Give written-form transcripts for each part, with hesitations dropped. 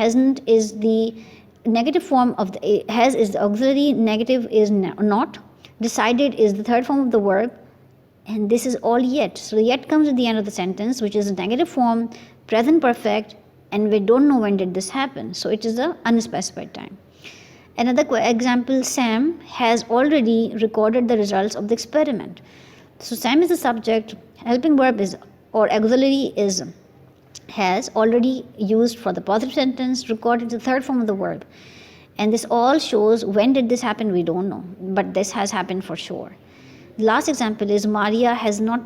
Hasn't is the negative form of the has is the auxiliary, negative is not, decided is the third form of the verb, and this is all yet. So yet comes at the end of the sentence, which is a negative form, present perfect, and we don't know when did this happen, so it is a unspecified time. Another example, Sam has already recorded the results of the experiment. So Sam is the subject, helping verb is or auxiliary is has, already used for the positive sentence, recorded the third form of the verb. And this all shows when did this happen, we don't know, but this has happened for sure. The last example is Maria has not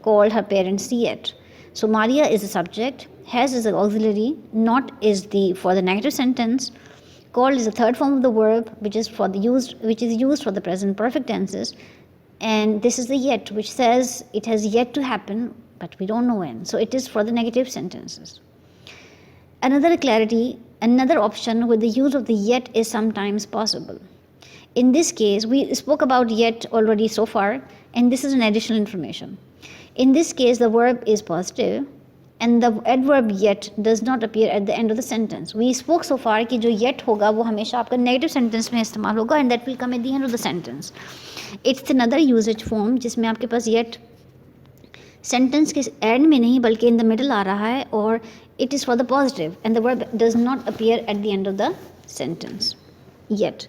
called her parents yet. So Maria is the subject, has is the auxiliary, not is the for the negative sentence, called is the third form of the verb, which is used for the present perfect tenses, and this is the yet, which says it has yet to happen, but we don't know when, so it is for the negative sentences. Another clarity, another option with the use of the yet is sometimes possible. In this case, we spoke about yet already so far, and this is an additional information. In this case, the verb is positive and the adverb yet does not appear at the end of the sentence. We spoke so far कि जो yet होगा वो हमेशा आपका negative sentence में इस्तेमाल होगा, and that will come at the end of the sentence. It's another usage form जिसमें आपके पास yet sentence के end में नहीं बल्कि in the middle आ रहा है, और it is for the positive and the verb does not appear at the end of the sentence yet.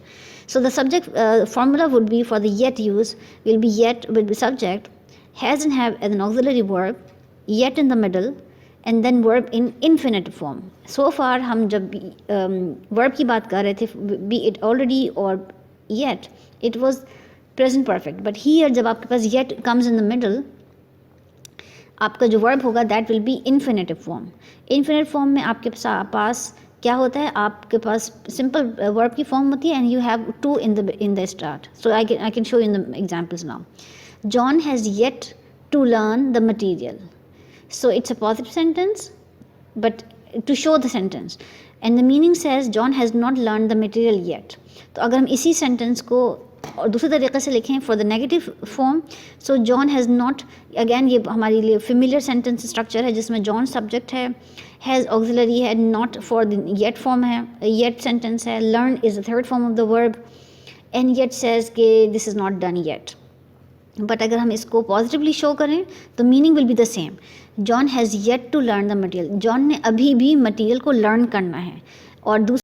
So the subject formula would be for the yet use will be yet will be subject, has and have as an auxiliary verb, yet in the middle, and then verb in infinitive form. So far हम जब verb की बात कर रहे थे, be it already or yet, it was present perfect, but here जब आपके पास yet comes in the middle, आपका जो verb होगा that will be infinitive form. Infinitive form में आपके पास क्या होता है, आपके पास simple verb की form होती है and you have to in the start. So I can show you in the examples now. John has yet to learn the material. So it's a positive sentence, but to show the sentence, and the meaning says John has not learned the material yet. तो अगर हम इसी sentence को और दूसरे तरीके से लिखें for the negative form, so John has not, again ये हमारे लिए familiar sentence structure है जिसमें John subject है, has auxiliary है, not for the yet form है, yet sentence है, learn is the third form of the verb, and yet says कि this is not done yet. But अगर हम इसको पॉजिटिवली शो करें तो meaning will be the same. John has yet to learn the material, John ने अभी भी material को लर्न करना है, और दूसरा